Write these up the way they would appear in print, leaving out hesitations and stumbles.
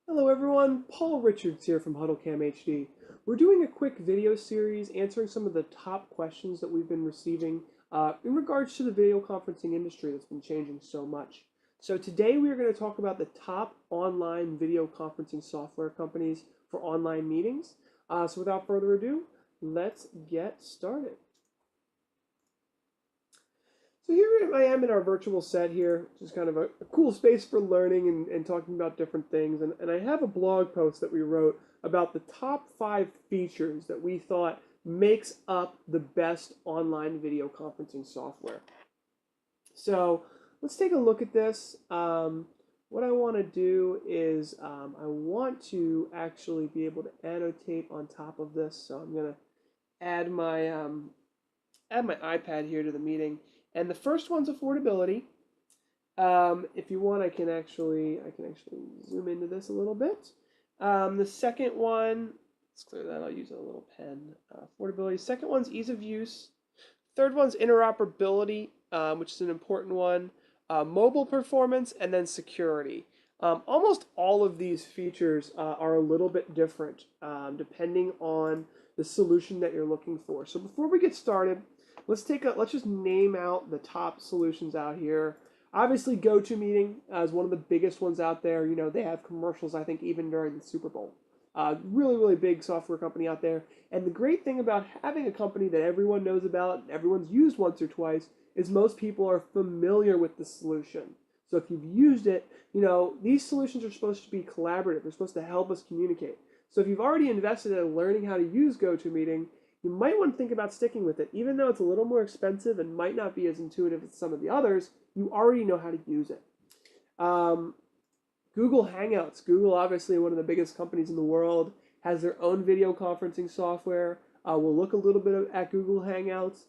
Hello everyone, Paul Richards here from HuddleCam HD. We're doing a quick video series answering some of the top questions that we've been receiving in regards to the video conferencing industry that's been changing so much. So today we are going to talk about the top online video conferencing software companies for online meetings. So without further ado, let's get started. So here I am in our virtual set here, which is kind of a cool space for learning and talking about different things. And I have a blog post that we wrote about the top 5 features that we thought makes up the best online video conferencing software. So let's take a look at this. What I want to do is I want to actually be able to annotate on top of this. So I'm going to add my iPad here to the meeting. And the first one's affordability. If you want, I can actually zoom into this a little bit. The second one, let's clear that. I'll use a little pen. Affordability. Second one's ease of use. Third one's interoperability, which is an important one. Mobile performance, and then security. Almost all of these features are a little bit different depending on the solution that you're looking for. So before we get started, let's just name out the top solutions out here. Obviously, GoToMeeting is one of the biggest ones out there. You know, they have commercials, I think, even during the Super Bowl. Really, really big software company out there. And the great thing about having a company that everyone knows about, and everyone's used once or twice, is most people are familiar with the solution. So if you've used it, you know, these solutions are supposed to be collaborative. They're supposed to help us communicate. So if you've already invested in learning how to use GoToMeeting, you might want to think about sticking with it. Even though it's a little more expensive and might not be as intuitive as some of the others, you already know how to use it. Google Hangouts. Google, obviously one of the biggest companies in the world, has their own video conferencing software. We'll look a little bit at Google Hangouts.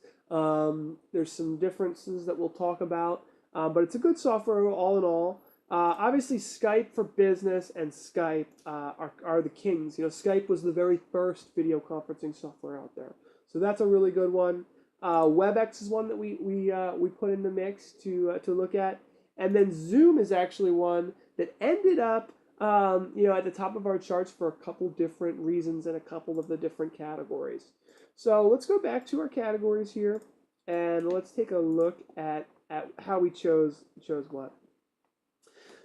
There's some differences that we'll talk about, but it's a good software all in all. Obviously, Skype for Business and Skype are the kings. You know, Skype was the very first video conferencing software out there, so that's a really good one. WebEx is one that we put in the mix to look at, and then Zoom is actually one that ended up you know, at the top of our charts for a couple different reasons and a couple of the different categories. So let's go back to our categories here, and let's take a look at how we chose what.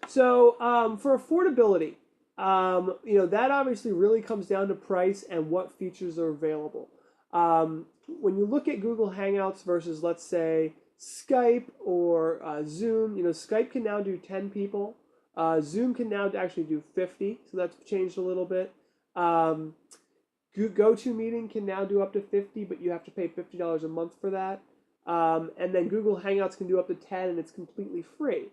So for affordability, you know, that obviously really comes down to price and what features are available. When you look at Google Hangouts versus, let's say, Skype or Zoom, you know, Skype can now do 10 people. Zoom can now actually do 50, so that's changed a little bit. GoToMeeting can now do up to 50, but you have to pay $50 a month for that. And then Google Hangouts can do up to 10, and it's completely free.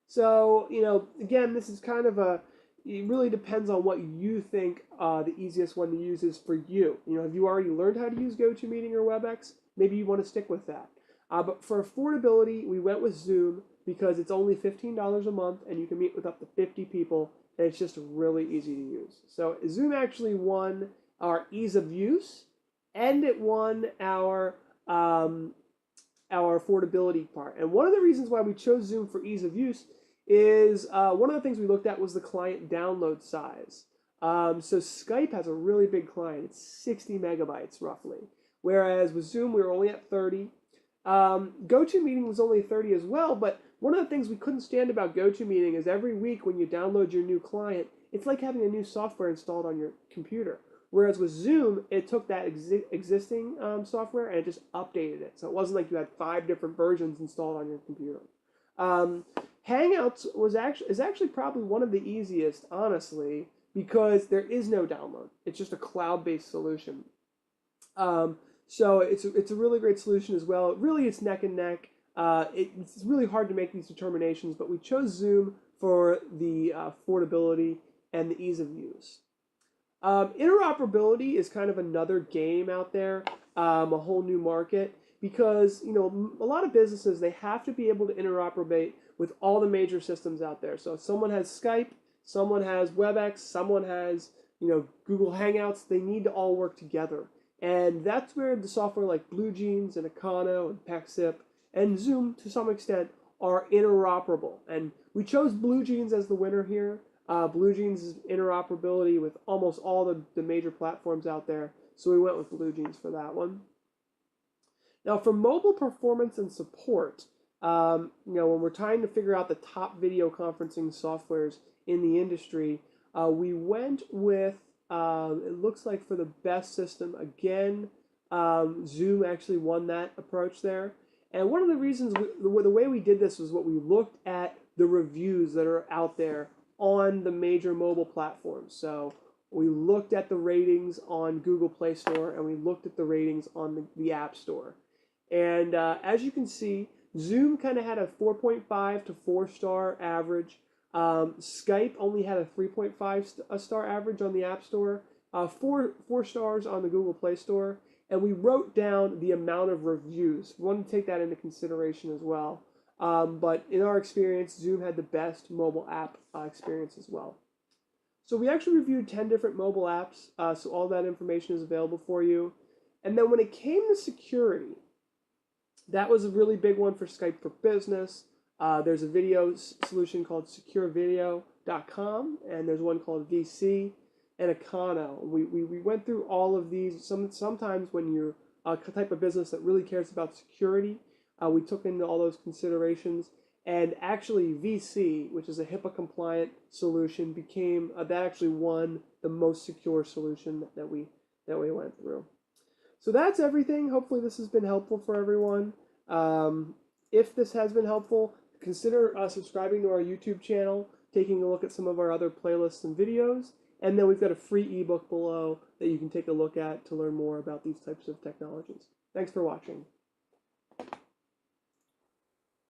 So, you know, again, this is kind of it really depends on what you think the easiest one to use is for you. You know, have you already learned how to use GoToMeeting or WebEx? Maybe you want to stick with that. But for affordability, we went with Zoom because it's only $15 a month and you can meet with up to 50 people, and it's just really easy to use. So Zoom actually won our ease of use, and it won our affordability part. And one of the reasons why we chose Zoom for ease of use is one of the things we looked at was the client download size. So Skype has a really big client. It's 60 megabytes roughly. Whereas with Zoom, we were only at 30. GoToMeeting was only 30 as well, but one of the things we couldn't stand about GoToMeeting is every week when you download your new client, it's like having a new software installed on your computer. Whereas with Zoom, it took that existing software and it just updated it. So it wasn't like you had 5 different versions installed on your computer. Hangouts is actually probably one of the easiest, honestly, because there is no download. It's just a cloud-based solution. So it's a really great solution as well. Really, it's neck and neck. It's really hard to make these determinations, but we chose Zoom for the affordability and the ease of use. Interoperability is kind of another game out there, a whole new market, because, you know, a lot of businesses, they have to be able to interoperate with all the major systems out there. So if someone has Skype, someone has WebEx, someone has, you know, Google Hangouts, they need to all work together. And that's where the software like BlueJeans and Econo and Pexip and Zoom, to some extent, are interoperable. And we chose BlueJeans as the winner here. BlueJeans is interoperability with almost all the major platforms out there, so we went with BlueJeans for that one. Now, for mobile performance and support, when we're trying to figure out the top video conferencing softwares in the industry, we went with, it looks like for the best system, again, Zoom actually won that approach there. And one of the reasons, the way we did this was what we looked at the reviews that are out there on the major mobile platforms. So we looked at the ratings on Google Play Store, and we looked at the ratings on the App Store. And as you can see, Zoom kind of had a 4.5 to 4-star average. Skype only had a 3.5 star average on the App Store, 4 stars on the Google Play Store, and we wrote down the amount of reviews. We want to take that into consideration as well. But in our experience, Zoom had the best mobile app experience as well. So we actually reviewed 10 different mobile apps, so all that information is available for you. And then when it came to security, that was a really big one for Skype for Business. There's a video solution called securevideo.com, and there's one called VC and Econo. We went through all of these. Sometimes when you're a type of business that really cares about security, we took into all those considerations. And actually VC, which is a HIPAA compliant solution, became that actually won the most secure solution that we went through. So that's everything. Hopefully this has been helpful for everyone. If this has been helpful, consider subscribing to our YouTube channel, taking a look at some of our other playlists and videos, and then we've got a free ebook below that you can take a look at to learn more about these types of technologies. Thanks for watching.